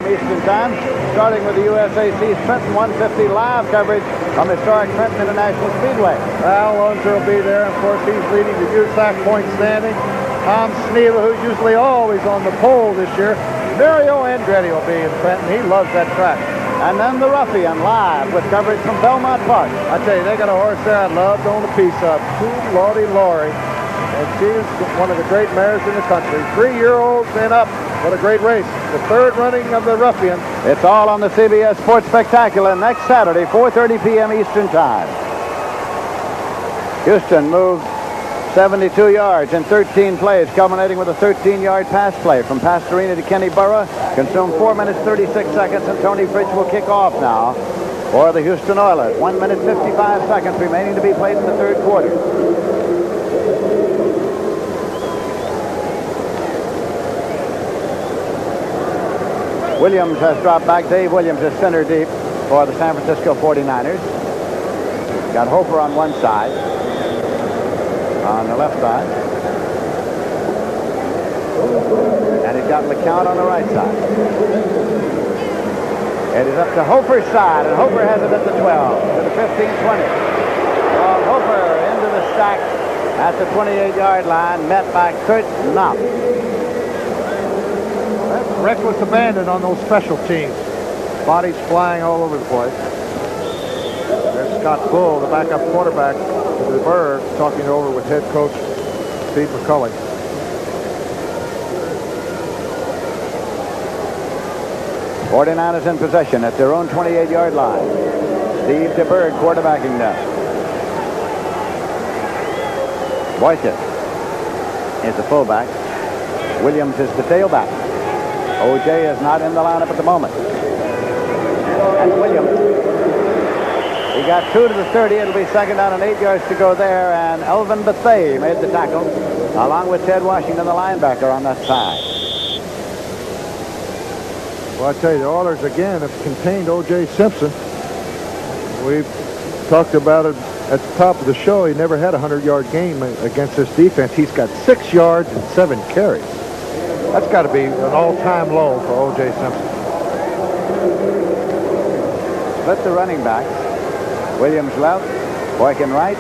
Eastern Time, starting with the USAC's Trenton 150 live coverage from historic Trenton International Speedway. Al Unser will be there. Of course, he's leading the USAC point standing. Tom Sneva, who's usually always on the pole this year. Mario Andretti will be in Trenton. He loves that track. And then the Ruffian live with coverage from Belmont Park. I tell you, they got a horse there I'd love to own a piece of. Too Lordy Laurie. And she's one of the great mares in the country. 3-year-olds and up. What a great race. The third running of the Ruffian. It's all on the CBS Sports Spectacular next Saturday, 4:30 p.m. Eastern Time. Houston moved 72 yards in 13 plays, culminating with a 13-yard pass play from Pastorina to Kenny Burrough. Consumed 4 minutes 36 seconds, and Tony Fritsch will kick off now for the Houston Oilers. 1 minute 55 seconds remaining to be played in the third quarter. Williams has dropped back. Dave Williams is center deep for the San Francisco 49ers. Got Hofer on one side. On the left side. And he's got LeCount on the right side. It is up to Hofer's side, and Hofer has it at the 12, to the 15-20. Well, Hofer into the stack at the 28-yard line, met by Kurt Knopp. Reckless abandon on those special teams. Bodies flying all over the place. There's Scott Bull, the backup quarterback for the Bird, talking over with head coach Steve McCulley. '49ers in possession at their own 28-yard line. Steve DeBerg quarterbacking them. Boyce is the fullback. Williams is the tailback. O.J. is not in the lineup at the moment. And Williams, he got 2 to the 30. It'll be second down and 8 yards to go there. And Elvin Bethea made the tackle, along with Ted Washington, the linebacker, on that side. Well, I tell you, the Oilers again have contained O.J. Simpson. We've talked about it at the top of the show. He never had a 100-yard game against this defense. He's got 6 yards and 7 carries. That's got to be an all-time low for O.J. Simpson. Split the running backs. Williams left, Boykin right.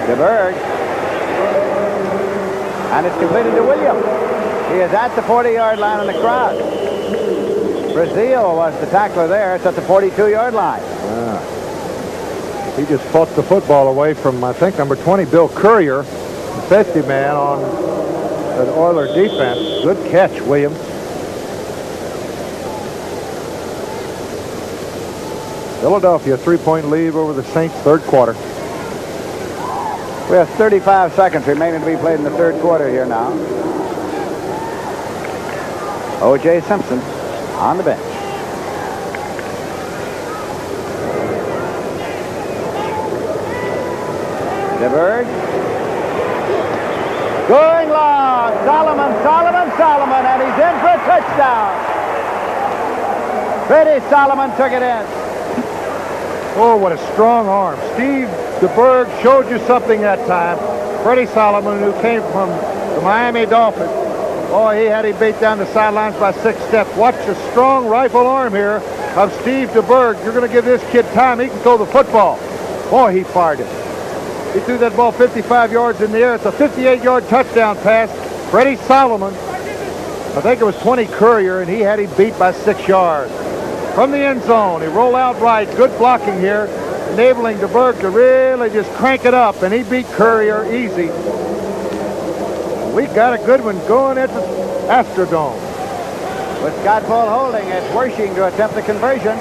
DeBerg. And it's completed to Williams. He is at the 40-yard line in the crowd. Brazil was the tackler there. It's at the 42-yard line. He just fought the football away from, I think, number 20, Bill Courier, the safety man on the Oiler defense. Good catch, Williams. Philadelphia, 3-point lead over the Saints, third quarter. We have 35 seconds remaining to be played in the third quarter here now. O.J. Simpson on the bench. DeBerg. Going long. Solomon, and he's in for a touchdown. Freddie Solomon took it in. Oh, what a strong arm. Steve DeBerg showed you something that time. Freddie Solomon, who came from the Miami Dolphins. Oh, he had him beat down the sidelines by 6 steps. Watch the strong rifle arm here of Steve DeBerg. You're going to give this kid time. He can throw the football. Boy, he fired it. He threw that ball 55 yards in the air. It's a 58-yard touchdown pass. Freddie Solomon, I think it was 20 Courier, and he had him beat by 6 yards. From the end zone, he rolled out right. Good blocking here, enabling DeBerg to really just crank it up, and he beat Courier easy. We got a good one going at the Astrodome. With Scott Bull holding, it's Wershing to attempt the conversion.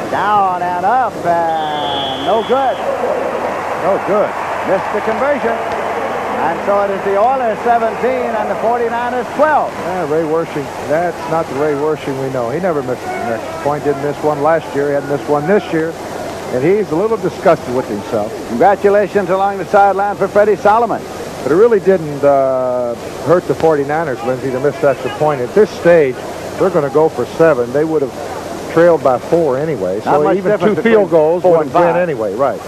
Down and up, and no good. No good. Missed the conversion. And so it is the Oilers 17 and the 49ers 12. Yeah, Ray Wershing, that's not the Ray Wershing we know. He never missed an extra point. Didn't miss one last year. He hadn't missed one this year. And he's a little disgusted with himself. Congratulations along the sideline for Freddie Solomon. But it really didn't hurt the 49ers, Lindsey, to miss that extra point. At this stage, they're going to go for 7. They would have trailed by 4 anyway. So even 2 field goals would have been anyway. Right.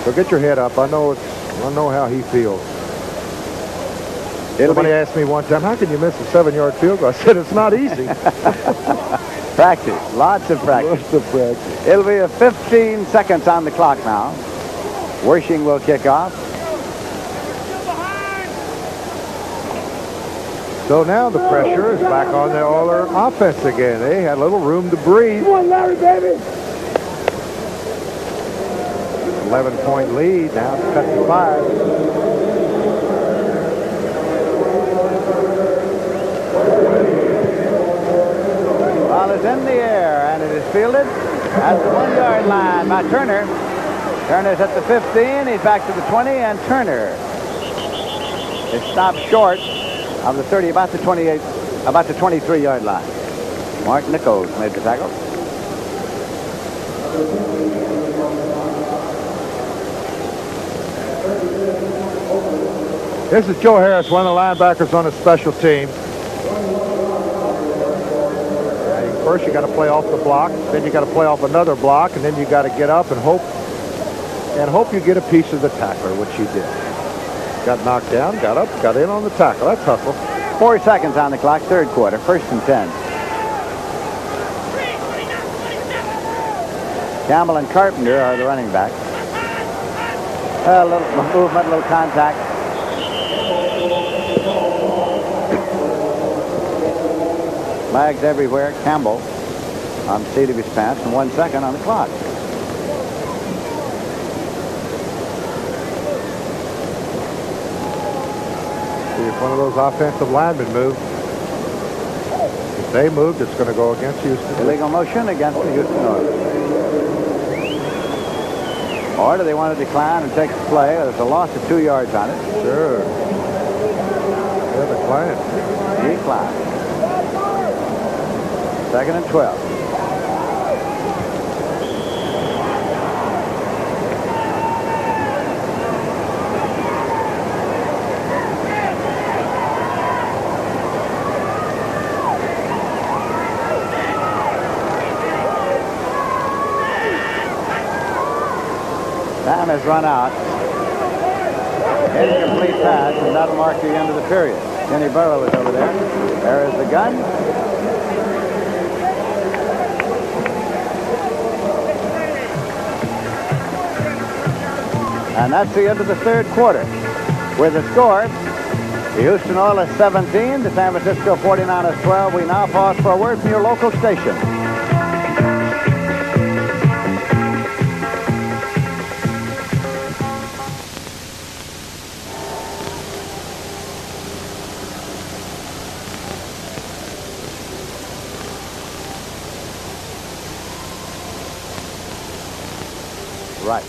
So get your head up. I know how he feels. Somebody asked me one time, how can you miss a 7-yard field goal? I said, it's not easy. Practice. Lots of practice. Lots of practice. It'll be a 15 seconds on the clock now. Wersching will kick off. So now the pressure is back on all their offense again. They had a little room to breathe. Come on, Larry, baby. 11-point lead. Now it's cut to 5. Ball is in the air, and it is fielded at the 1-yard line by Turner. Turner's at the 15. He's back to the 20, and Turner is stopped short of the 30, about the 28, about the 23-yard line. Mark Nichols made the tackle. This is Joe Harris, one of the linebackers on the special team. First, you got to play off the block. Then you got to play off another block, and then you got to get up and hope you get a piece of the tackler, which he did. Got knocked down, got up, got in on the tackle. That's hustle. 4 seconds on the clock, third quarter, 1st and 10. Campbell and Carpenter are the running backs. A little movement, a little contact. Flags everywhere. Campbell on the seat of his pants, and 1 second on the clock. See if one of those offensive linemen moves. If they moved, it's going to go against Houston. Illegal motion against the Houston Oilers. Or do they want to decline and take the play? There's a loss of 2 yards on it. Sure. Yeah, decline. Decline. 2nd and 12. Time has run out. Incomplete pass, and that'll mark the end of the period. Kenny Burrow is over there. There is the gun. And that's the end of the third quarter. With the score, the Houston Oilers 17, the San Francisco 49ers 12. We now pause for a word from your local station. Right.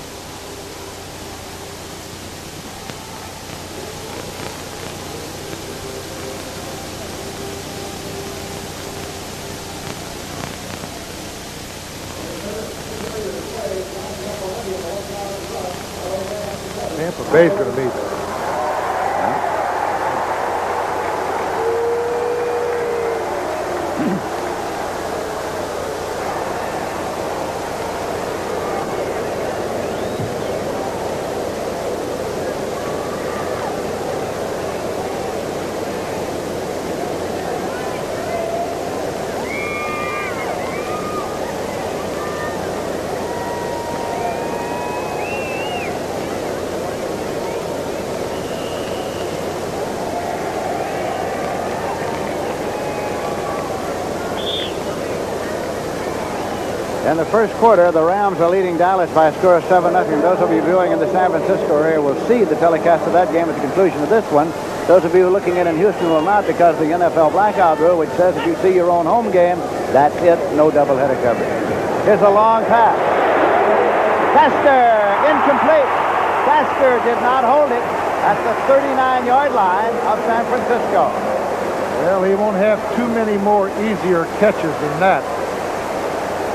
Tampa Bay's going to meet them. In the first quarter, the Rams are leading Dallas by a score of 7-0. Those of you viewing in the San Francisco area will see the telecast of that game at the conclusion of this one. Those of you looking in Houston will not, because the NFL blackout rule, which says if you see your own home game, that's it, no doubleheader coverage. Here's a long pass. Tester, incomplete. Tester did not hold it at the 39-yard line of San Francisco. Well, he won't have too many more easier catches than that.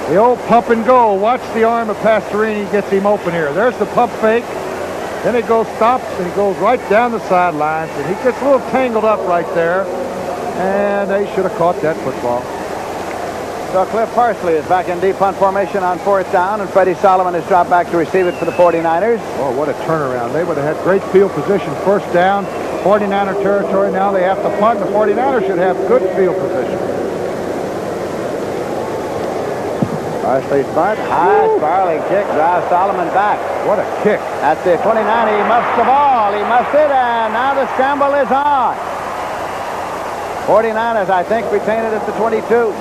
The old pump and go. Watch the arm of Pastorini. Gets him open here. There's the pump fake. Then it goes, stops, and he goes right down the sidelines. And he gets a little tangled up right there. And they should have caught that football. So Cliff Parsley is back in deep punt formation on 4th down, and Freddie Solomon has dropped back to receive it for the 49ers. Oh, what a turnaround. They would have had great field position. First down. 49er territory. Now they have to punt. The 49ers should have good field position. Parsley punt. High spiraling kick. Drives Solomon back. What a kick. At the 29, he muffs the ball. He muffs it, and now the scramble is on. 49ers, I think, retain it at the 22.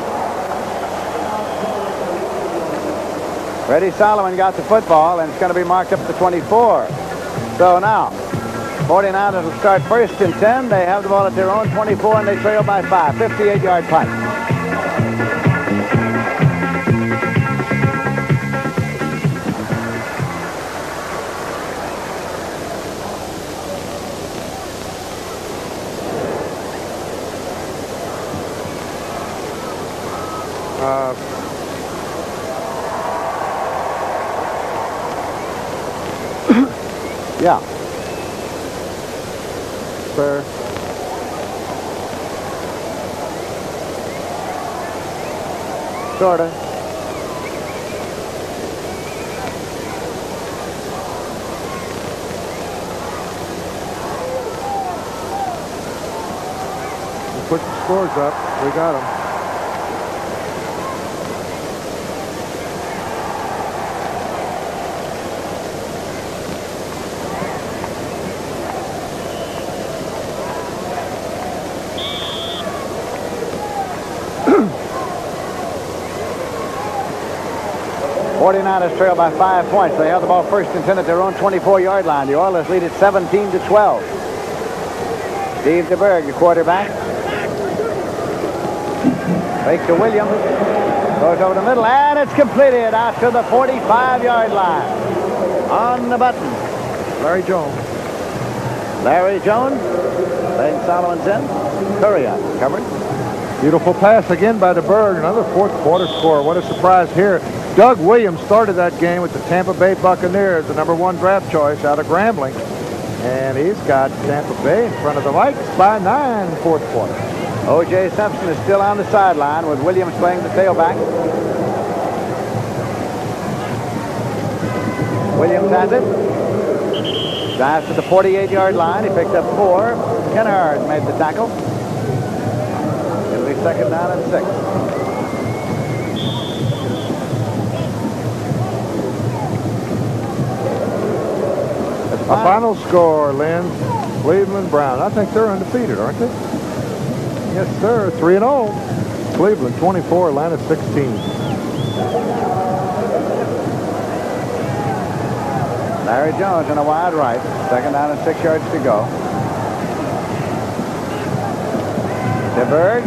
Freddie Solomon got the football, and it's going to be marked up to 24. So now, 49ers will start first and 10. They have the ball at their own 24, and they trail by 5. 58-yard punt. Yeah. Fair. Sorta. We put the scores up. We got them. '49ers trail by 5 points. They have the ball first and 10 at their own 24-yard line. The Oilers lead at 17-12. Steve DeBerg, the quarterback. Fake to Williams. Goes over the middle, and it's completed out to the 45-yard line. On the button, Larry Jones. Larry Jones. Laying Solomon's in. Curry covered. Beautiful pass again by DeBerg. Another fourth quarter score. What a surprise here. Doug Williams started that game with the Tampa Bay Buccaneers, the #1 draft choice out of Grambling. And he's got Tampa Bay in front of the Vikes by 9 fourth quarter. O.J. Simpson is still on the sideline with Williams playing the tailback. Williams has it. Drives to the 48-yard line. He picked up 4. Kennard made the tackle. It'll be second down and 6. A final score, Lynn. Cleveland Brown. I think they're undefeated, aren't they? Yes, sir. 3-0. Cleveland 24, Atlanta 16. Larry Jones in a wide right. Second down and 6 yards to go. DeBerg.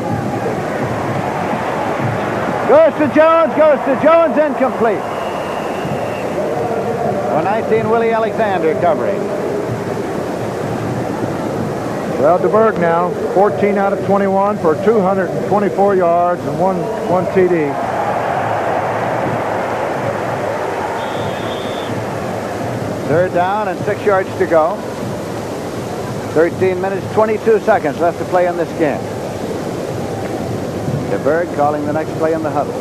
Goes to Jones, incomplete. 19, Willie Alexander covering. Well, DeBerg now, 14 out of 21 for 224 yards and one TD. Third down and 6 yards to go. 13 minutes, 22 seconds left to play in this game. DeBerg calling the next play in the huddle.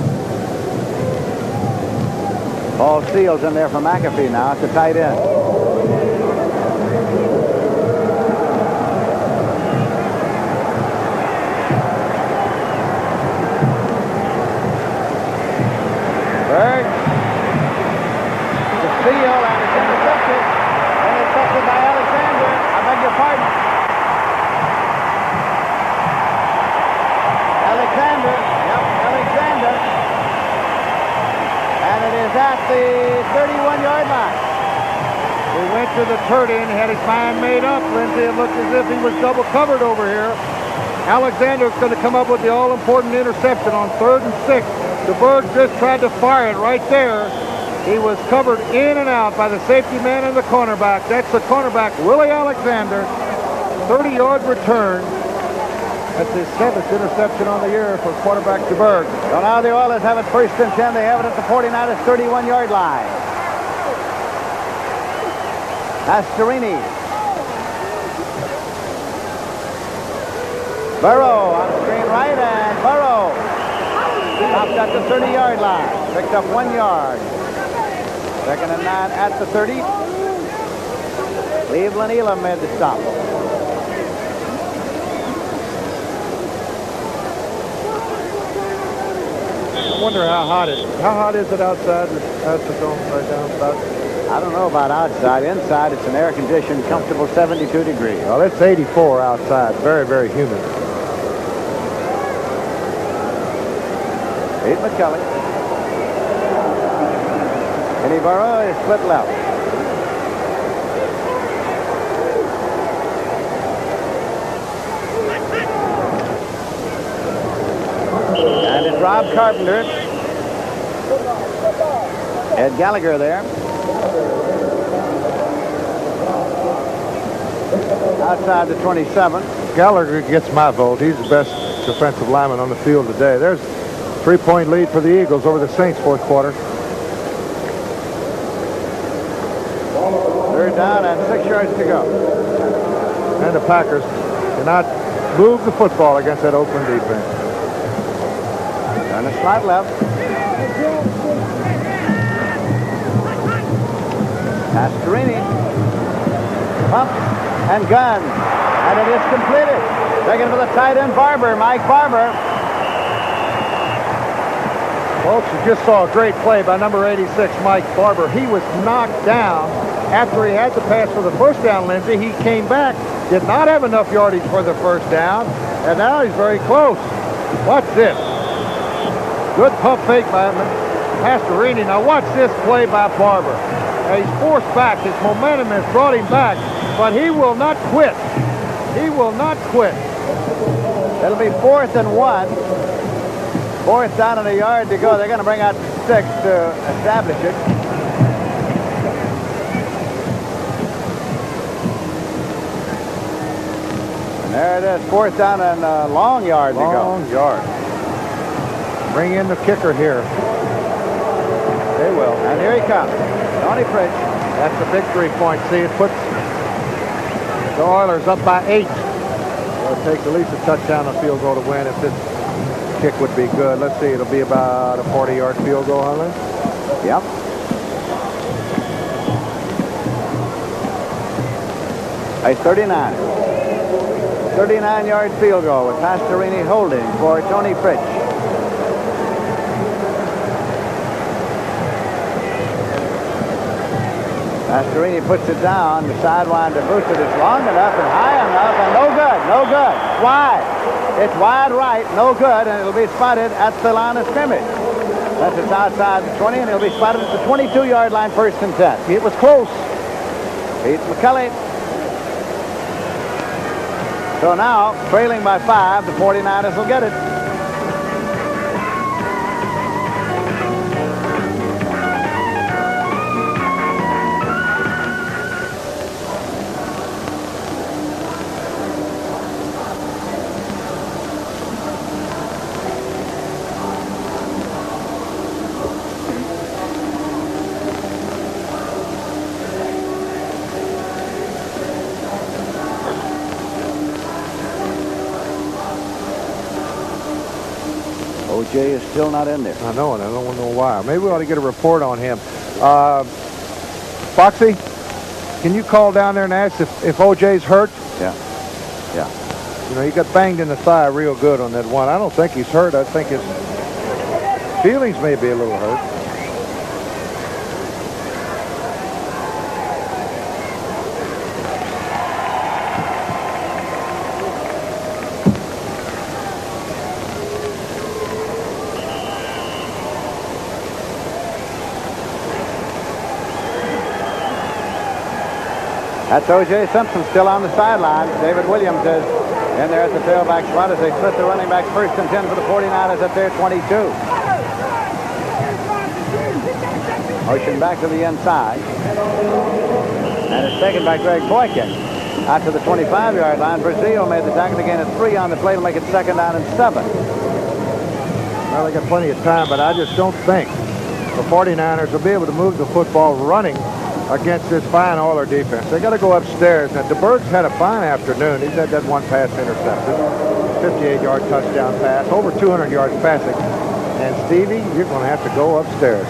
Paul Seals in there for McAfee now at the tight end. Berg. The steal, and it's intercepted. Intercepted by Alexander. I beg your pardon. Alexander. Yep, Alexander. And it is at the 31-yard line. He went to the turn-in, had his mind made up, Lindsay. It looked as if he was double covered over here. Alexander's going to come up with the all-important interception on 3rd and 6. DeBerg just tried to fire it right there. He was covered in and out by the safety man and the cornerback. That's the cornerback, Willie Alexander. 30-yard return. That's his 7th interception on the year for quarterback DeBerg. So now the Oilers have it first and 10. They have it at the 49ers 31-yard line. Pastorini. Burrow on screen right, and Burrow stopped at the 30-yard line. Picked up 1 yard. Second and 9 at the 30. Cleveland Elam made the stop. wonder how hot it is. How hot is it outside? That's the zone right down about. I don't know about outside. Inside, it's an air-conditioned, comfortable 72 degrees. Well, it's 84 outside. Very, very humid. Pete McCully. Kenny Burrow is split left. And it's Rob Carpenter. Ed Gallagher there. Outside the 27. Gallagher gets my vote. He's the best defensive lineman on the field today. There's a 3-point lead for the Eagles over the Saints fourth quarter. Third down and 6 yards to go. And the Packers cannot move the football against that Oakland defense. And a slot left. Pastorini. Pump and gun. And it is completed. Taken for the tight end, Barber. Mike Barber. Folks, you just saw a great play by number 86, Mike Barber. He was knocked down after he had the pass for the first down, Lindsey. He came back, did not have enough yardage for the first down, and now he's very close. Watch this. Good pump fake by Pastorini. Now watch this play by Barber. Now he's forced back. His momentum has brought him back, but he will not quit. He will not quit. It'll be 4th and 1. 4th down and a yard to go. They're going to bring out 6 to establish it. And there it is. 4th down and a long yard to go. Long yard. Bring in the kicker here. They will. And here he comes. Tony Fritsch. That's the big 3-point. See, it puts the Oilers up by 8. Well, it takes at least a touchdown and field goal to win. If this kick would be good. Let's see. It'll be about a 40-yard field goal, huh, Lynn? Yep. A 39-yard field goal with Pastorini holding for Tony Fritsch. Pastorini puts it down. The sidewinder boosted. It's long enough and high enough and no good. No good. Wide. It's wide right. No good. And it'll be spotted at the line of scrimmage. That's it's outside the 20 and it'll be spotted at the 22-yard line, 1st and 10. It was close. Pete McCully. So now, trailing by 5, the 49ers will get it. OJ is still not in there. I know, and I don't know why. Maybe we ought to get a report on him. Foxy, can you call down there and ask if OJ's hurt? Yeah. Yeah. You know, he got banged in the thigh real good on that one. I don't think he's hurt. I think his feelings may be a little hurt. That's O.J. Simpson still on the sideline. David Williams is in there at the tailback spot as they split the running back 1st and 10 for the 49ers at their 22. Motion back to the inside. And it's taken by Greg Boykin. Out to the 25-yard line. Brazil made the tackle to gain a 3 on the play to make it 2nd down and 7. Well, they got plenty of time, but I just don't think the 49ers will be able to move the football running against this fine Oiler defense. They got to go upstairs. Now, DeBerg's had a fine afternoon. He's had that one pass intercepted. 58-yard touchdown pass. Over 200 yards passing. And, Stevie, you're going to have to go upstairs.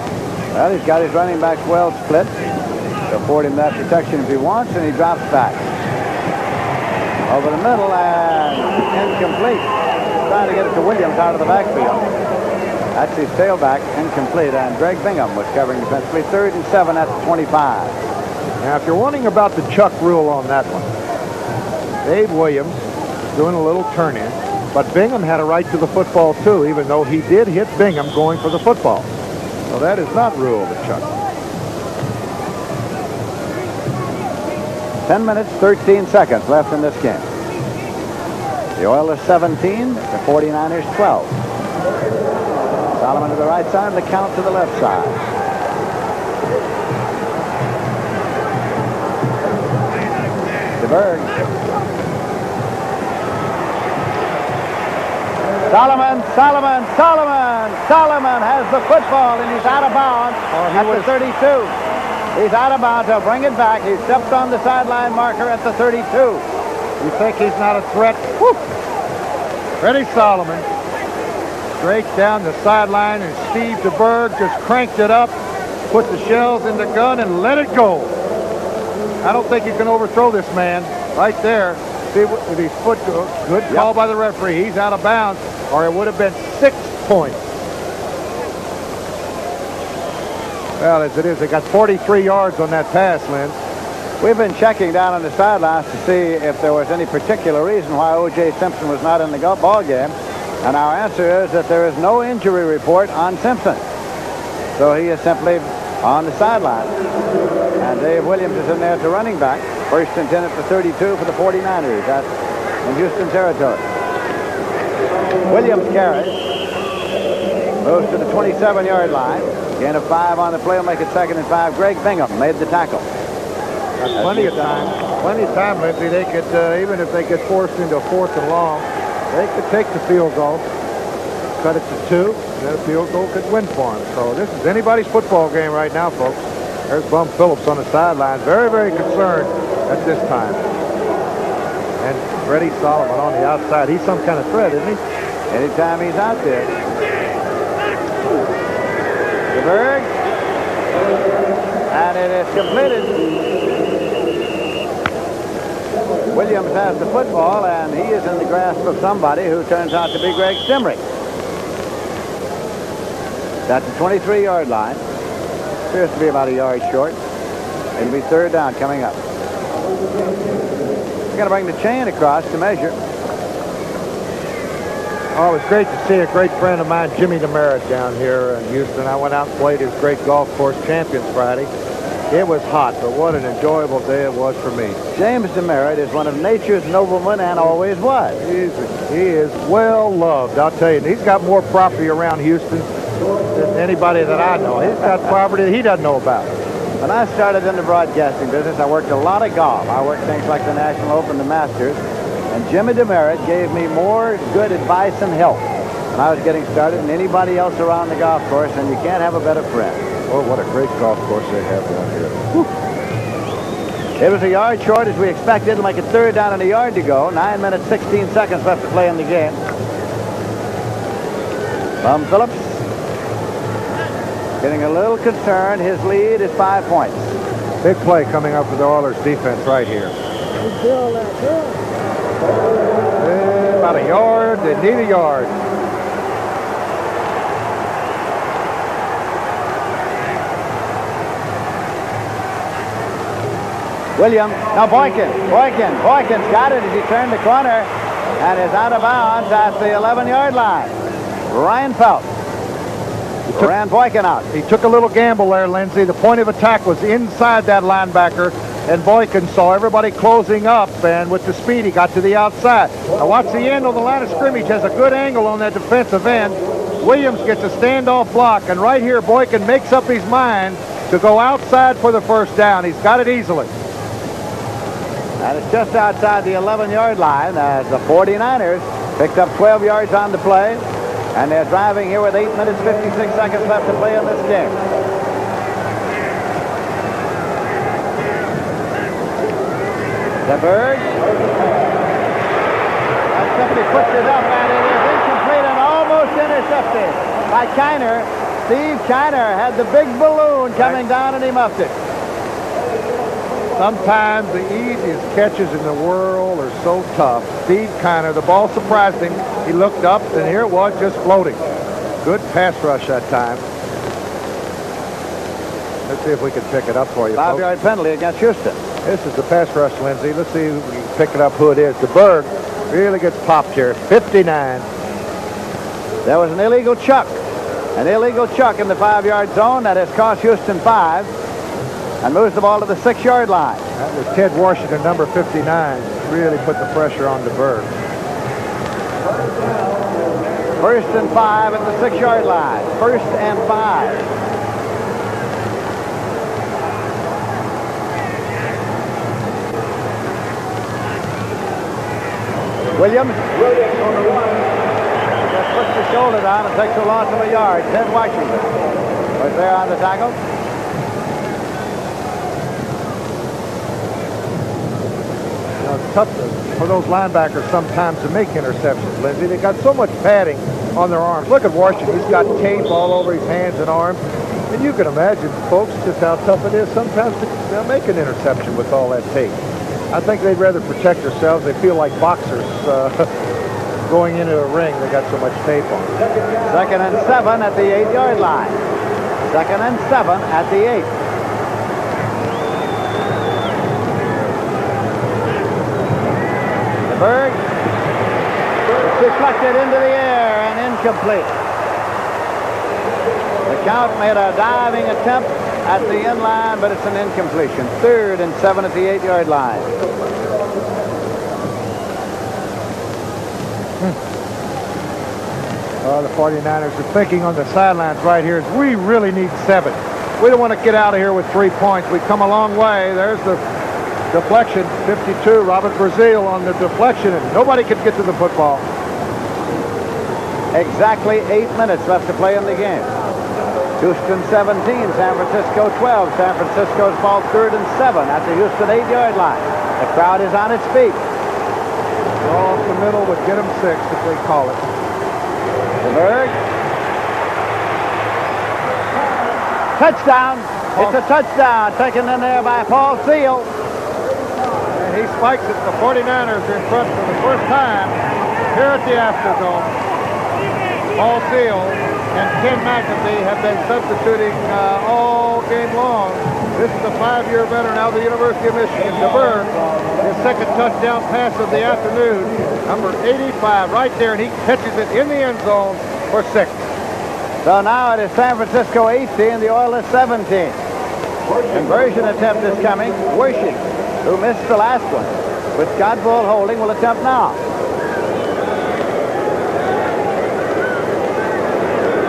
Well, he's got his running backs well split to afford him that protection if he wants, and he drops back. Over the middle and incomplete. Trying to get it to Williams out of the backfield. That's his tailback, incomplete, and Greg Bingham was covering defensively. 3rd and 7 at the 25. Now, if you're wondering about the Chuck rule on that one, Dave Williams doing a little turn-in, but Bingham had a right to the football, too, even though he did hit Bingham going for the football. So that is not rule of the Chuck. 10 minutes, 13 seconds left in this game. The Oilers 17, the 49ers 12. Solomon to the right side, the count to the left side. DeBerg. Solomon has the football, and he's out of bounds at the 32. He's out of bounds. He'll bring it back. He stepped on the sideline marker at the 32. You think he's not a threat? Woo! Freddie Solomon straight down the sideline, and Steve DeBerg just cranked it up, put the shells in the gun, and let it go. I don't think you can overthrow this man right there. See, with his foot goes. Good call by the referee. He's out of bounds, or it would have been 6 points. Well, as it is, they got 43 yards on that pass, Lynn. We've been checking down on the sidelines to see if there was any particular reason why O.J. Simpson was not in the ball game, and our answer is that there is no injury report on Simpson. So he is simply on the sideline. And Dave Williams is in there as a running back. 1st and 10 at the 32 for the 49ers. That's in Houston territory. Williams carries. Moves to the 27-yard line. Gain of 5 on the play will make it 2nd and 5. Greg Bingham made the tackle. Plenty of time, Lindsey. They could, even if they get forced into a 4th and long, they could take the field goal, cut it to 2, and then a field goal could win for them. So this is anybody's football game right now, folks. There's Bum Phillips on the sideline, very, very concerned at this time. And Freddie Solomon on the outside. He's some kind of threat, isn't he? Anytime he's out there. DeBerg. And it is completed. Williams has the football, and he is in the grasp of somebody who turns out to be Greg Stimrick. That's the 23-yard line. Appears to be about a yard short. It'll be 3rd down coming up. We're going to bring the chain across to measure. Oh, it was great to see a great friend of mine, Jimmy DeMerit, down here in Houston. I went out and played his great golf course Champions Friday. It was hot, but what an enjoyable day it was for me. James DeMerit is one of nature's noblemen and always was. He is well loved, I'll tell you. He's got more property around Houston than anybody that I know. He's got property that he doesn't know about. When I started in the broadcasting business, I worked a lot of golf. I worked things like the National Open, the Masters, and Jimmy DeMerit gave me more good advice and help when I was getting started than anybody else around the golf course, and you can't have a better friend. Oh, what a great golf course they have down here. Whew. It was a yard short as we expected. It'll make it 3rd down and a yard to go. 9 minutes, 16 seconds left to play in the game. Bum Phillips getting a little concerned. His lead is 5 points. Big play coming up for the Oilers defense right here. About a yard. They need a yard. Williams. Now Boykin. Boykin's got it as he turned the corner and is out of bounds at the 11-yard line. Ryan Phelps ran Boykin out. He took a little gamble there, Lindsey. The point of attack was inside that linebacker, and Boykin saw everybody closing up, and with the speed, he got to the outside. Now watch the end on the line of scrimmage. Has a good angle on that defensive end. Williams gets a standoff block, and right here, Boykin makes up his mind to go outside for the 1st down. He's got it easily. And it's just outside the 11-yard line as the 49ers picked up 12 yards on the play. And they're driving here with 8 minutes, 56 seconds left to play in this game. DeBerg. That simply puts it up, and it is incomplete and almost intercepted by Kiner. Steve Kiner had the big balloon coming down, and he muffed it. Sometimes the easiest catches in the world are so tough. Steve Kiner, the ball surprised him. He looked up, and here it was, just floating. Good pass rush that time. Let's see if we can pick it up for you, folks. 5-yard penalty against Houston. This is the pass rush, Lindsey. Let's see if we can pick it up who it is. DeBerg really gets popped here. 59. There was an illegal chuck. An illegal chuck in the 5-yard zone that has cost Houston 5 and moves the ball to the 6-yard line. That was Ted Washington, number 59. Really put the pressure on DeBerg. 1st and 5 at the 6-yard line. 1st and 5. Williams just puts the shoulder down and takes a loss of a yard. Ted Washington was there on the tackle. It's tough for those linebackers sometimes to make interceptions, Lindsey. They got so much padding on their arms. Look at Washington. He's got tape all over his hands and arms. And you can imagine, folks, just how tough it is sometimes to make an interception with all that tape. I think they'd rather protect themselves. They feel like boxers going into a ring. They got so much tape on. 2nd and 7 at the 8-yard line. 2nd and 7 at the 8. DeBerg deflected into the air and incomplete. The count made a diving attempt at the end line, but it's an incompletion. 3rd and 7 at the 8-yard line. The 49ers are thinking on the sidelines right here. We really need 7. We don't want to get out of here with 3 points. We've come a long way. There's the deflection. 52, Robert Brazile on the deflection, and nobody could get to the football. Exactly 8 minutes left to play in the game. Houston 17, San Francisco 12. San Francisco's ball 3rd and 7 at the Houston 8-yard line. The crowd is on its feet. Draw up the middle would get them 6 if they call it. DeBerg. Touchdown. It's a touchdown taken in there by Paul Seal. And he spikes it. The 49ers are in front for the first time here at the Astrodome. Paul Seal and Ken McAfee have been substituting all game long. This is the 5-year veteran out of the University of Michigan. DeBerg, his 2nd touchdown pass of the afternoon, number 85 right there, and he catches it in the end zone for 6. So now it is San Francisco 18, the Oilers 17. Conversion attempt is coming. Worshing, who missed the last one, with Godbold holding, will attempt now.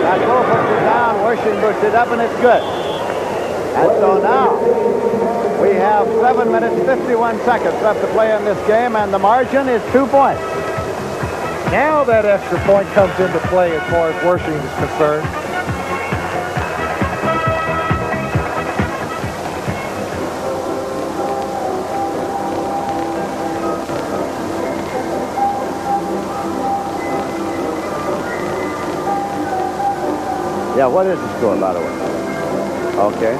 Godbold puts it down, Worshing puts it up, and it's good. And so now we have 7 minutes, 51 seconds left to play in this game, and the margin is 2 points. Now that extra point comes into play as far as Worshing is concerned. Yeah, what is the score, by the way? Okay.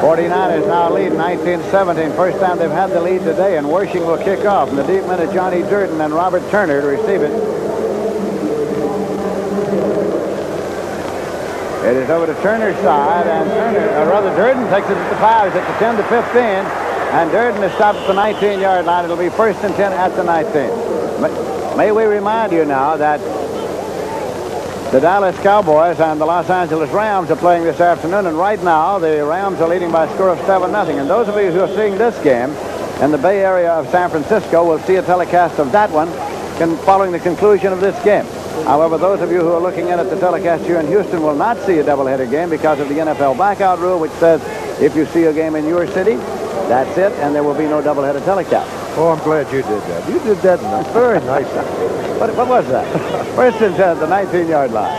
'49ers now lead 19-17. First time they've had the lead today, and Worshing will kick off. In the deep minute, Johnny Durden and Robert Turner to receive it. It is over to Turner's side, and Durden takes it to the 5. It's at the 10 to 15, and Durden is stopped at the 19-yard line. It'll be 1st and 10 at the 19. May we remind you now that The Dallas Cowboys and the Los Angeles Rams are playing this afternoon, and right now the Rams are leading by a score of 7-0. And those of you who are seeing this game in the Bay Area of San Francisco will see a telecast of that one following the conclusion of this game. However, those of you who are looking in at the telecast here in Houston will not see a doubleheader game because of the NFL blackout rule, which says if you see a game in your city, that's it, and there will be no doubleheader telecast. Oh, I'm glad you did that. You did that very nicely. What was that? First and 10, the 19-yard line.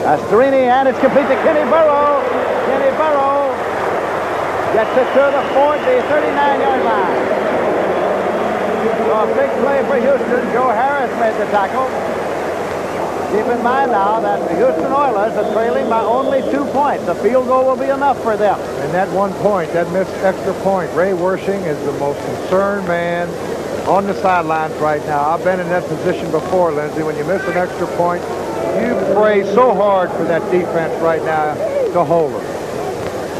Astorini, and it's complete to Kenny Burrow. Kenny Burrow gets it to the 39-yard line. So a big play for Houston. Joe Harris made the tackle. Keep in mind now that the Houston Oilers are trailing by only 2 points. A field goal will be enough for them. And that 1 point, that missed extra point, Ray Wersching is the most concerned man on the sidelines right now. I've been in that position before, Lindsey. When you miss an extra point, you pray so hard for that defense right now to hold it.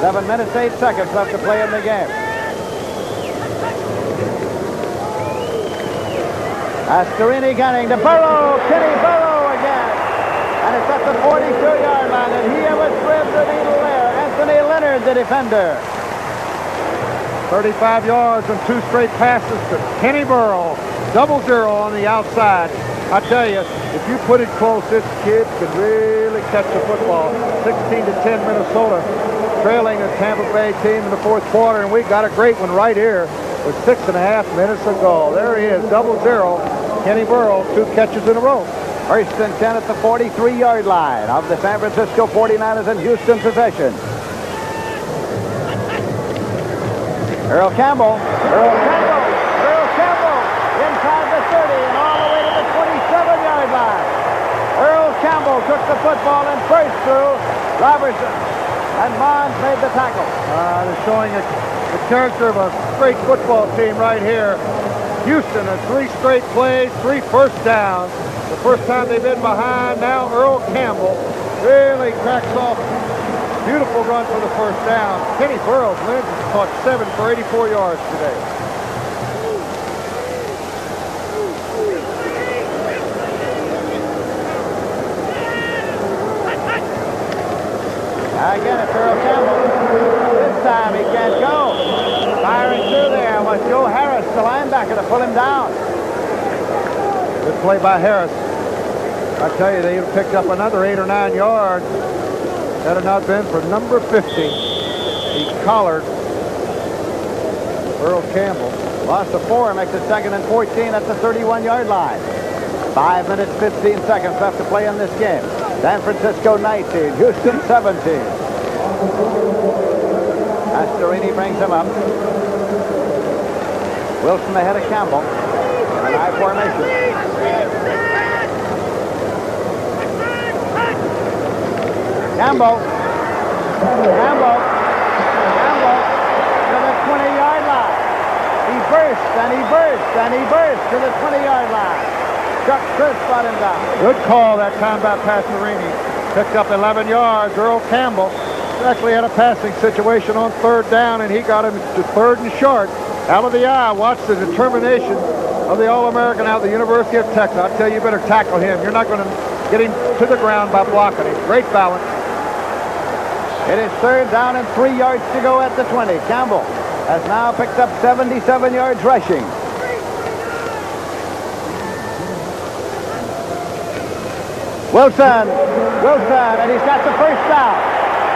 7 minutes, 8 seconds left to play in the game. Astorini gunning to Burrow. Kenny Burrow again. And it's at the 42-yard line. And he was ribbed to needle there. Anthony Leonard, the defender. 35 yards and 2 straight passes to Kenny Burrow. 0-0 on the outside. I tell you, if you put it close, this kid can really catch the football. 16-10 Minnesota, trailing the Tampa Bay team in the 4th quarter. And we got a great one right here with 6.5 minutes to go. There he is, 0-0. Kenny Burrow, 2 catches in a row. First and 10 at the 43-yard line of the San Francisco 49ers in Houston possession. Earl Campbell inside the 30 and all the way to the 27-yard line. Earl Campbell took the football and first through. Robertson and Mons made the tackle. They're showing the character of a great football team right here. Houston, 3 straight plays, 3 first downs. The first time they've been behind. Now Earl Campbell really cracks off. Beautiful run for the first down. Kenny Burrows caught 7 for 84 yards today. Again, it's Earl Campbell. This time he can't go. Firing through there was Joe Harris, the linebacker, to pull him down. Good play by Harris. I tell you, they picked up another 8 or 9 yards. Had it not been for number 50, he collared Earl Campbell. Lost to 4, makes it 2nd and 14 at the 31-yard line. 5 minutes, 15 seconds left to play in this game. San Francisco 19, Houston 17. Astorini brings him up. Wilson ahead of Campbell. In an I formation. Campbell to the 20-yard line. He burst and he burst and he burst to the 20-yard line. Chuck Chris brought him down. Good call that time by Pastorini. Picked up 11 yards. Earl Campbell actually had a passing situation on 3rd down, and he got him to 3rd and short. Out of the eye. Watch the determination of the All-American out of the University of Texas. I tell you, you better tackle him. You're not going to get him to the ground by blocking him. Great balance. It is 3rd down and 3 yards to go at the 20. Campbell has now picked up 77 yards rushing. Wilson, and he's got the first down.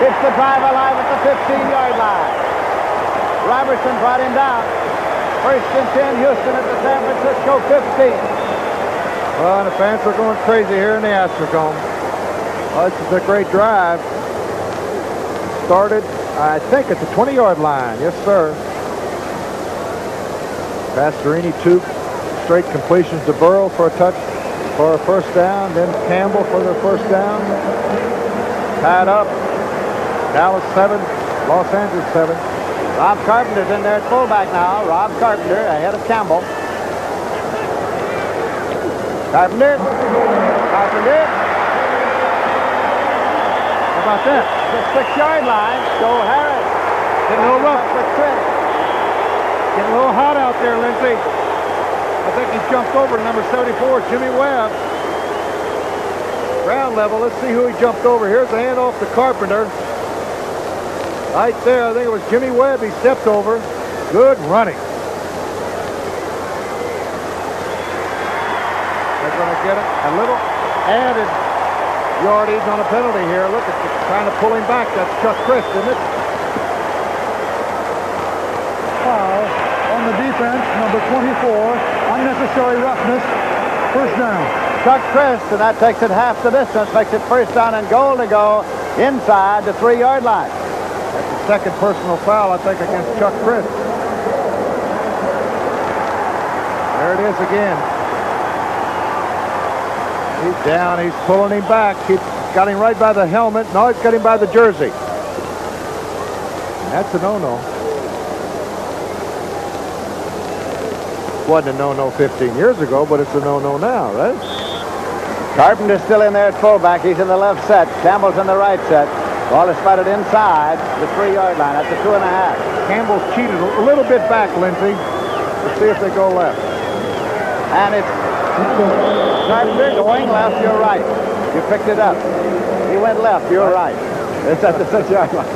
It's the drive alive at the 15-yard line. Robertson brought him down. 1st and 10, Houston at the San Francisco 15. Well, the fans are going crazy here in the Astrodome. Well, this is a great drive. Started, I think, at the 20-yard line. Yes, sir. Pastorini, 2 straight completions to Burrow for a first down. Then Campbell for the first down. Tied up. Dallas 7, Los Angeles 7. Rob Carpenter's in there at fullback now. Rob Carpenter ahead of Campbell. Carpenter. How about that? The 6-yard line. Joe Harris. Getting a little rough. Getting a little hot out there, Lindsey. I think he jumped over to number 74, Jimmy Webb. Ground level. Let's see who he jumped over. Here's the handoff to Carpenter. Right there, I think it was Jimmy Webb he stepped over. Good running. They're going to get a little added yardage on a penalty here. Look, it's trying to pull him back. That's Chuck Christ, isn't it? Foul on the defense, number 24. Unnecessary roughness. First down. Chuck Christ, and that takes it half the distance, makes it first down and goal to go inside the 3-yard line. That's the second personal foul, I think, against Chuck Christ. There it is again. He's down. He's pulling him back. He's got him right by the helmet. No, he's got him by the jersey. And that's a no-no. Wasn't a no-no 15 years ago, but it's a no-no now, right? Carpenter's still in there at fullback. He's in the left set. Campbell's in the right set. Ball is spotted inside the 3-yard line at the 2.5. Campbell's cheated a little bit back, Lindsey. Let's see if they go left. And it's Carpenter going left, you're right. You picked it up. He went left, you're right. It's at the 6-yard line.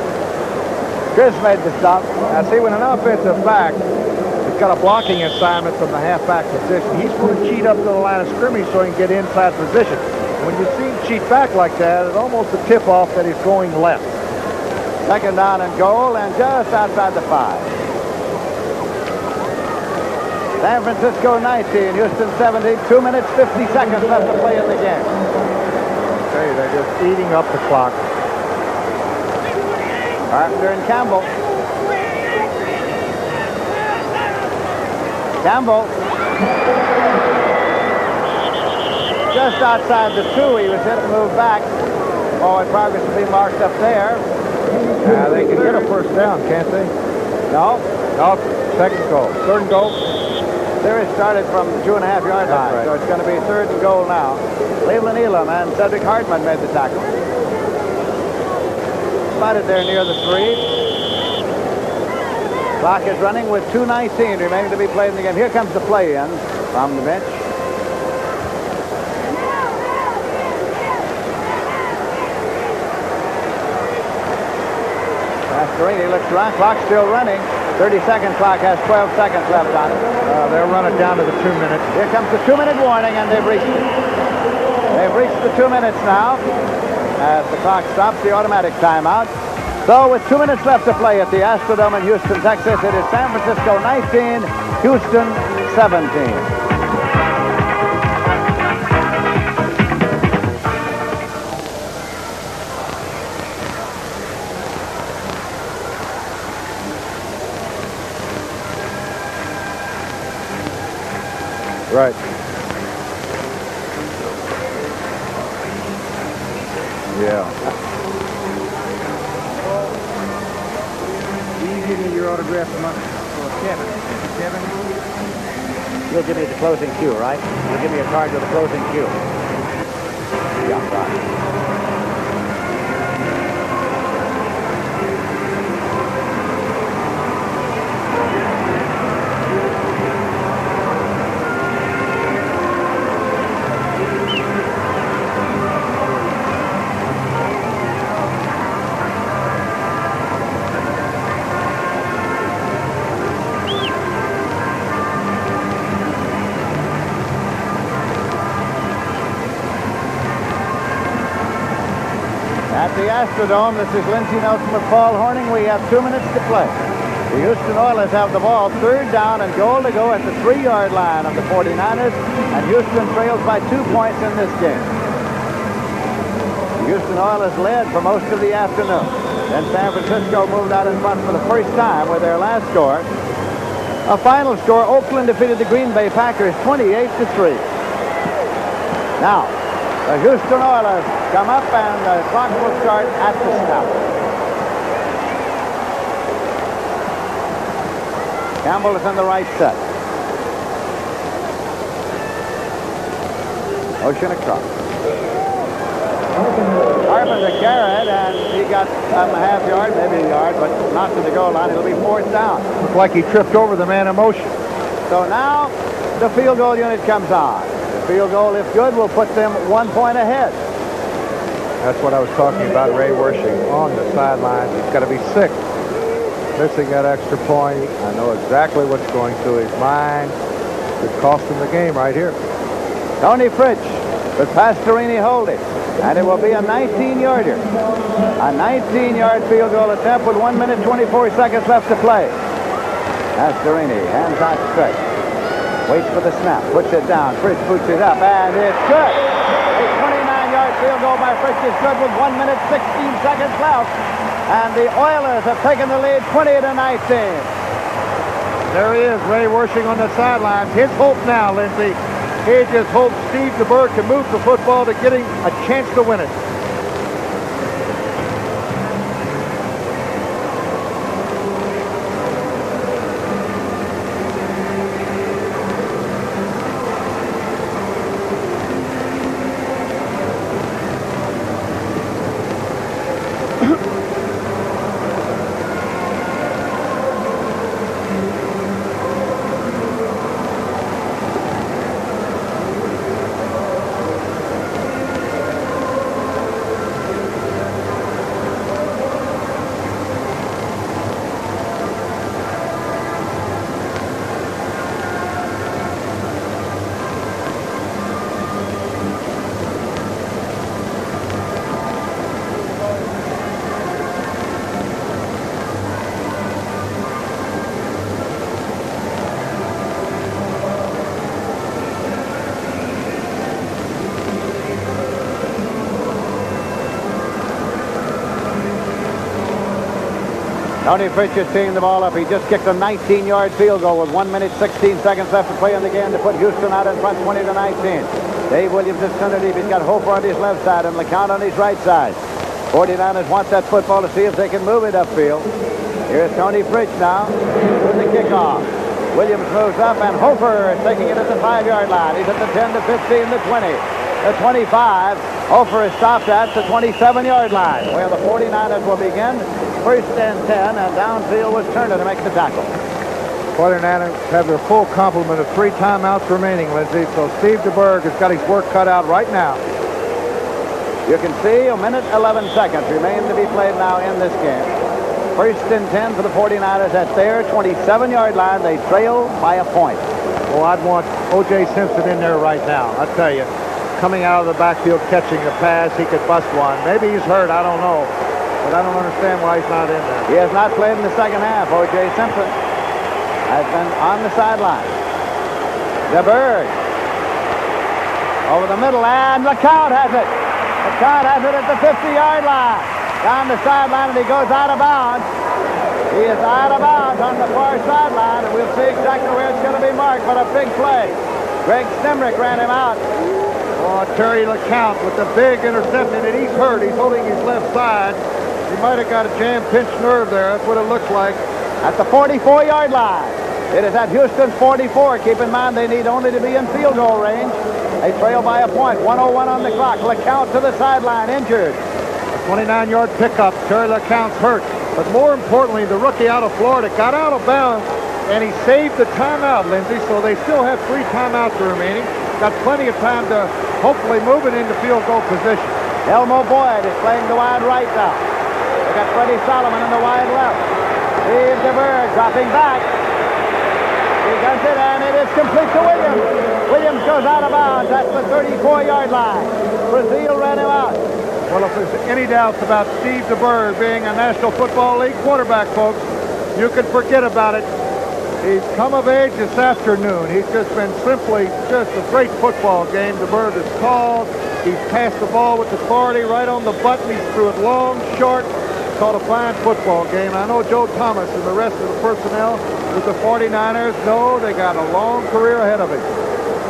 Chris made the stop. Now, see, when an offensive back has got a blocking assignment from the halfback position, he's going to cheat up to the line of scrimmage so he can get inside position. When you see him cheat back like that, it's almost a tip-off that he's going left. Second down and goal, and just outside the 5. San Francisco 19, Houston 70, 2 minutes, 50 seconds left to play in the game. Okay, they're just eating up the clock. Carpenter and Campbell. Campbell. Just outside the 2, he was hit and moved back. Forward progress will be marked up there. They can get a first down, can't they? No. No, second goal. Third and goal. Series started from the 2.5-yard line, right. so it's going to be third and goal now. Cleveland Elam and Cedric Hartman made the tackle. Spotted there near the 3. Clock is running with 2:19 remaining to be played in the game. Here comes the play-in from the bench. He looks around. Clock's still running. 30-second clock has 12 seconds left on it. They're running down to the 2 minutes. Here comes the 2-minute warning, and they've reached it. They've reached the 2 minutes now as the clock stops the automatic timeout. So with 2 minutes left to play at the Astrodome in Houston, Texas, it is San Francisco 19, Houston 17. Right. Yeah. Will you give me your autograph for Kevin? Kevin? You'll give me the closing cue, right? You'll give me a card with a closing cue. Yeah, right. At the Astrodome, this is Lindsey Nelson with Paul Horning. We have 2 minutes to play. The Houston Oilers have the ball, third down and goal to go at the 3-yard line of the 49ers, and Houston trails by 2 points in this game. The Houston Oilers led for most of the afternoon. Then San Francisco moved out in front for the first time with their last score. A final score, Oakland defeated the Green Bay Packers 28-3. Now, the Houston Oilers come up, and the clock will start at the snap. Campbell is in the right set. Motion across. Hartman to Garrett, and he got a half yard, maybe a yard, but not to the goal line. It'll be fourth down. Looks like he tripped over the man in motion. So now the field goal unit comes on. The field goal, if good, will put them 1 point ahead. That's what I was talking about, Ray Wersching on the sidelines. He's got to be sick. Missing that extra point. I know exactly what's going through his mind. It cost him the game right here. Tony Fritsch with Pastorini holding. And it will be a 19-yarder. A 19-yard field goal attempt with 1 minute 24 seconds left to play. Pastorini hands out Fritsch. Waits for the snap. Puts it down. Fritsch boots it up. And it's good. A 29-yard field goal by Fritsch is good with 1 minute 16 seconds left. And the Oilers have taken the lead 20-19. There he is, Ray Wersching on the sidelines. His hope now, Lindsey. He just hopes Steve DeBerg can move the football to get him a chance to win it. Tony Fritsch is teeing the ball up. He just kicked a 19-yard field goal with 1 minute 16 seconds left to play in the game to put Houston out in front 20-19. Dave Williams is center deep. He's got Hofer on his left side and LeCount on his right side. 49ers want that football to see if they can move it upfield. Here's Tony Fritsch now with the kickoff. Williams moves up and Hofer is taking it at the 5-yard line. He's at the 10, the 15, the 20, the 25. Hofer is stopped at the 27-yard line where the 49ers will begin. First and 10, and downfield was Turner to make the tackle. 49ers have their full complement of 3 timeouts remaining, Lindsey. So Steve DeBerg has got his work cut out right now. You can see a minute 11 seconds remain to be played now in this game. First and 10 for the 49ers at their 27-yard line. They trail by a point. Well, I'd want O.J. Simpson in there right now. I tell you, coming out of the backfield, catching a pass, he could bust one. Maybe he's hurt, I don't know. But I don't understand why he's not in there. He has not played in the second half. O.J. Simpson has been on the sideline. DeBerg over the middle, and LeCount has it. LeCount has it at the 50-yard line. Down the sideline, and he goes out of bounds. He is out of bounds on the far sideline, and we'll see exactly where it's going to be marked, but a big play. Greg Stemrick ran him out. Oh, Terry LeCount with the big interception, and he's hurt. He's holding his left side. He might have got a jam pinched nerve there. That's what it looks like. At the 44-yard line. It is at Houston's 44. Keep in mind they need only to be in field goal range. They trail by a point. 1:01 on the clock. LeCount to the sideline, injured. A 29-yard pickup. Terry LeCount's hurt. But more importantly, the rookie out of Florida got out of bounds, and he saved the timeout, Lindsey. So they still have 3 timeouts remaining. Got plenty of time to hopefully move it into field goal position. Elmo Boyd is playing the wide right now. They got Freddie Solomon in the wide left. Steve DeBerg dropping back. He does it, and it is complete to Williams. Williams goes out of bounds at the 34-yard line. Brazil ran him out. Well, if there's any doubts about Steve DeBerg being a National Football League quarterback, folks, you can forget about it. He's come of age this afternoon. He's just been simply just a great football game. DeBerg is called. He's passed the ball with authority right on the button. He threw it long, short. It's called a fine football game. I know Joe Thomas and the rest of the personnel with the 49ers know they got a long career ahead of him.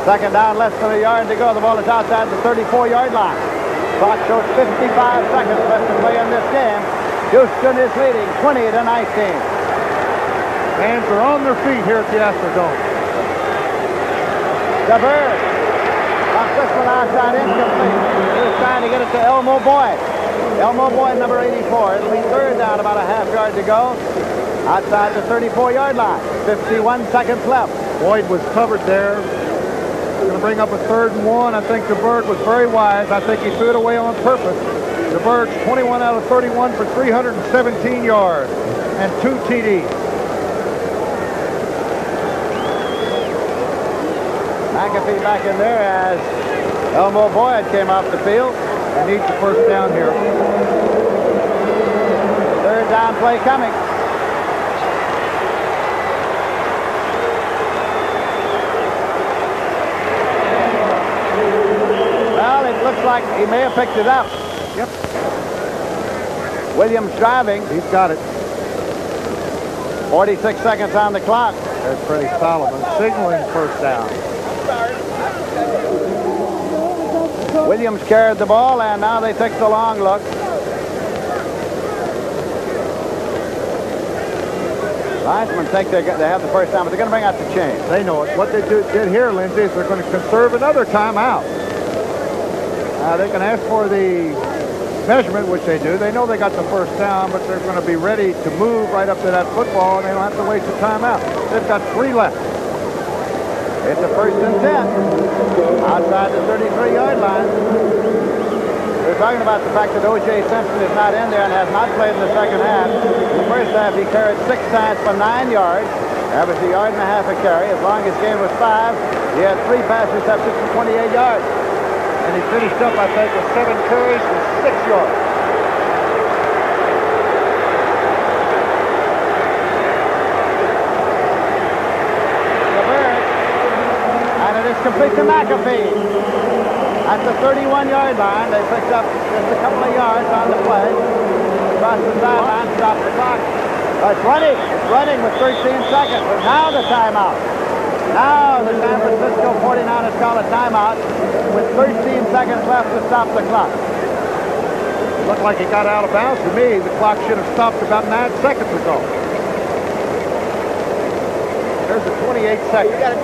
Second down, less than a yard to go. The ball is outside the 34-yard line. Clock shows 55 seconds left to play in this game. Houston is leading 20-19. Fans are on their feet here at the Astrodome. DeBerg knocks this one outside, incomplete. He's trying to get it to Elmo Boyd. Elmo Boyd, number 84. It'll be third down, about a half yard to go. Outside the 34-yard line. 51 seconds left. Boyd was covered there. Going to bring up a 3rd and 1. I think DeBerg was very wise. I think he threw it away on purpose. DeBerg's 21 out of 31 for 317 yards and 2 TDs. McAfee back in there as Elmo Boyd came off the field. He needs the first down here. 3rd down play coming. Well, it looks like he may have picked it up. Yep. Williams driving. He's got it. 46 seconds on the clock. There's Freddie Solomon signaling first down. Williams carried the ball, and now they take the long look. Linesmen think they have the first down, but they're going to bring out the chain. They know it. What they did here, Lindsey, is they're going to conserve another timeout. They can ask for the measurement, which they do. They know they got the first down, but they're going to be ready to move right up to that football, and they don't have to waste the timeout. They've got 3 left. It's a 1st and 10 outside the 33-yard line. We're talking about the fact that O.J. Simpson is not in there and has not played in the second half. In the first half, he carried 6 times for 9 yards. Averaged a yard and a half a carry. As long as gain was 5, he had 3 pass receptions for 28 yards. And he finished up, I think, with 7 carries for 6 yards. And it is complete to McAfee. At the 31-yard line, they picked up just a couple of yards on the play. Across the sideline, stopped the clock. It's running with 13 seconds. And now the timeout. Now the San Francisco 49ers call a timeout with 13 seconds left to stop the clock. It looked like he got out of bounds to me. The clock should have stopped about 9 seconds ago. There's the 28 seconds.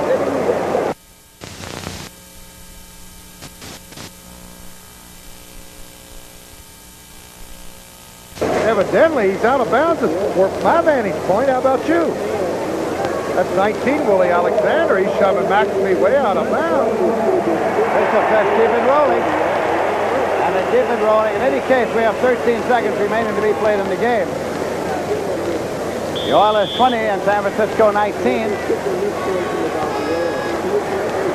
Evidently, he's out of bounds for my vantage point. How about you? That's 19, Willie Alexander. He's shoving McAfee way out of bounds. This will keep it rolling. And they keep it rolling. In any case, we have 13 seconds remaining to be played in the game. The Oilers 20 and San Francisco 19.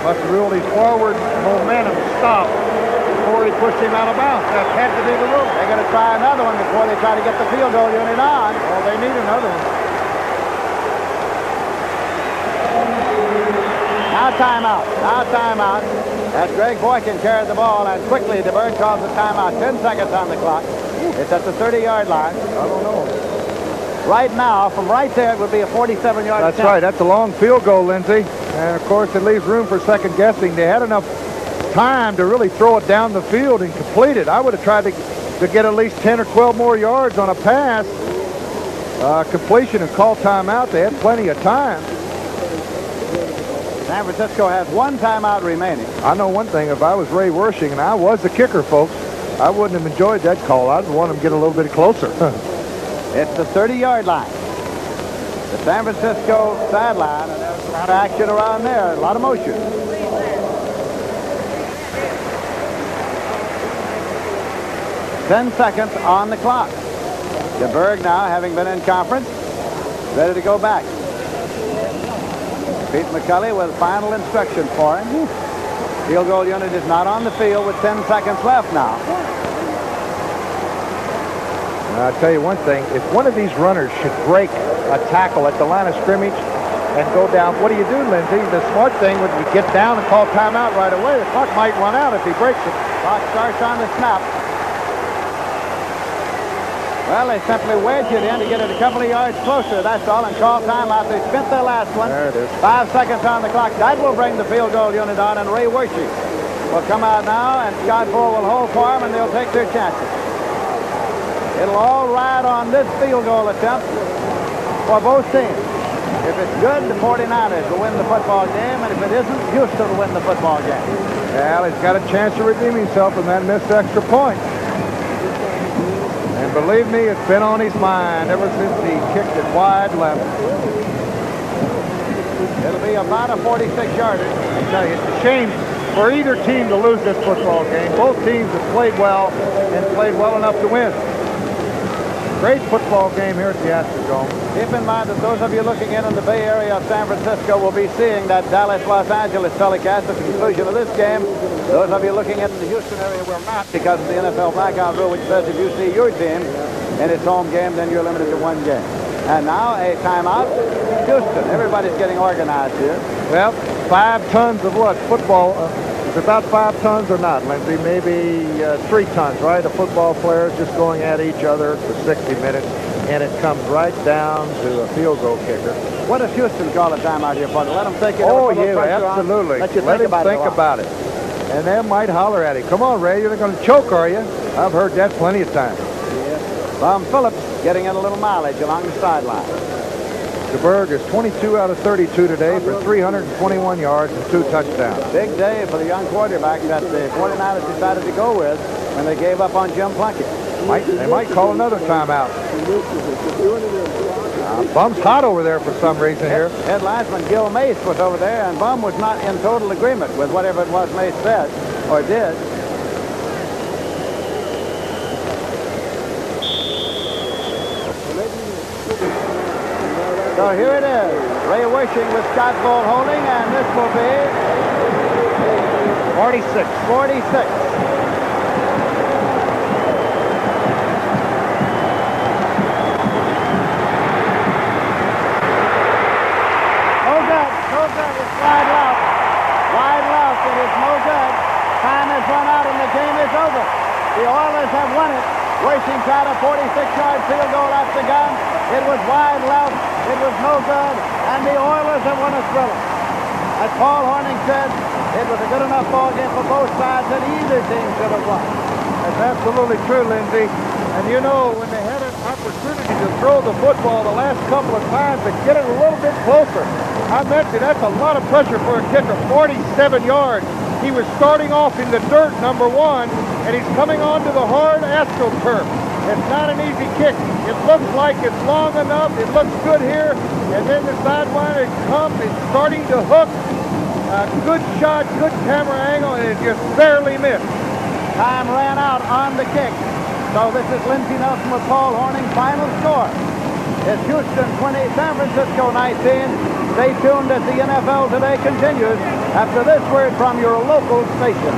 Must rule his forward momentum stop before he pushed him out of bounds. That had to be the rule. They're going to try another one before they try to get the field goal unit on. Well, they need another one. Now timeout. Now timeout. As Greg Boykin carried the ball, and quickly DeBerg calls the timeout. 10 seconds on the clock. It's at the 30-yard line. I don't know. Right now, from right there, it would be a 47-yard That's right. That's a long field goal, Lindsey. And, of course, it leaves room for second guessing. They had enough time to really throw it down the field and complete it. I would have tried to get at least 10 or 12 more yards on a pass completion and call timeout. They had plenty of time. San Francisco has 1 timeout remaining. I know one thing. If I was Ray Wersching and I was the kicker, folks, I wouldn't have enjoyed that call. I'd want him to get a little bit closer. It's the 30-yard line. The San Francisco sideline, and there's a lot of action around there, a lot of motion. Ten seconds on the clock. DeBerg now, having been in conference, ready to go back. Pete McCulley with final instructions for him. Field goal unit is not on the field with 10 seconds left now. I'll tell you one thing. If one of these runners should break a tackle at the line of scrimmage and go down, what do you do, Lindsey? The smart thing would be get down and call timeout right away. The clock might run out if he breaks it. Clock starts on the snap. Well, they simply wedge it in to get it a couple of yards closer, that's all, and call timeout. They spent their last one. There it is. 5 seconds on the clock. That will bring the field goal unit on, and Ray Wersching will come out now, and Scott Bull will hold for him, and they'll take their chances. It'll all ride on this field goal attempt for both teams. If it's good, the 49ers will win the football game, and if it isn't, Houston will win the football game. Well, he's got a chance to redeem himself from that missed extra point. And believe me, it's been on his mind ever since he kicked it wide left. It'll be about a 46-yarder. I tell you, it's a shame for either team to lose this football game. Both teams have played well and played well enough to win. Great football game here at the Astrodome. Keep in mind that those of you looking in the Bay Area of San Francisco will be seeing that Dallas-Los Angeles telecast at the conclusion of this game. Those of you looking in the Houston area will not, because of the NFL blackout rule, which says if you see your team in its home game, then you're limited to one game. And now a timeout. Houston, everybody's getting organized here. Well, 5 tons of what? Football. It's about 5 tons or not, Lindsey? Maybe 3 tons, right? Of football players just going at each other for 60 minutes, and it comes right down to a field goal kicker. What does Houston call a timeout here, partner? Let them take it. Oh, yeah, absolutely. Let him think about it. And they might holler at him. Come on, Ray, you're not going to choke, are you? I've heard that plenty of times. Bum Phillips getting in a little mileage along the sideline. DeBerg is 22 out of 32 today for 321 yards and 2 touchdowns. Big day for the young quarterback that the 49ers decided to go with when they gave up on Jim Plunkett. They might call another timeout. Bum's hot over there for some reason here. Head linesman Gil Mace was over there, and Bum was not in total agreement with whatever it was Mace said or did. So here it is. Ray Wersching with Scott Bull holding, and this will be 46. 46. It's wide left. Wide left. It is no good. Time has run out and the game is over. The Oilers have won it. Wersching tried a 46-yard field goal off the gun. It was wide left. It was no good. And the Oilers have won a thriller. As Paul Hornung said, it was a good enough ball game for both sides that either team should have won. That's absolutely true, Lindsey. And you know, when they had an opportunity to throw the football the last couple of times and get it a little bit closer, I mentioned that's a lot of pressure for a kicker, 47 yards. He was starting off in the dirt, number 1, and he's coming onto the hard AstroTurf. It's not an easy kick. It looks like it's long enough. It looks good here, and then the sideline, it comes, it's starting to hook. Good shot, good camera angle, and it just barely missed. Time ran out on the kick. So this is Lindsey Nelson with Paul Hornung. Final score is Houston 20, San Francisco 19. Stay tuned as the NFL Today continues after this word from your local station.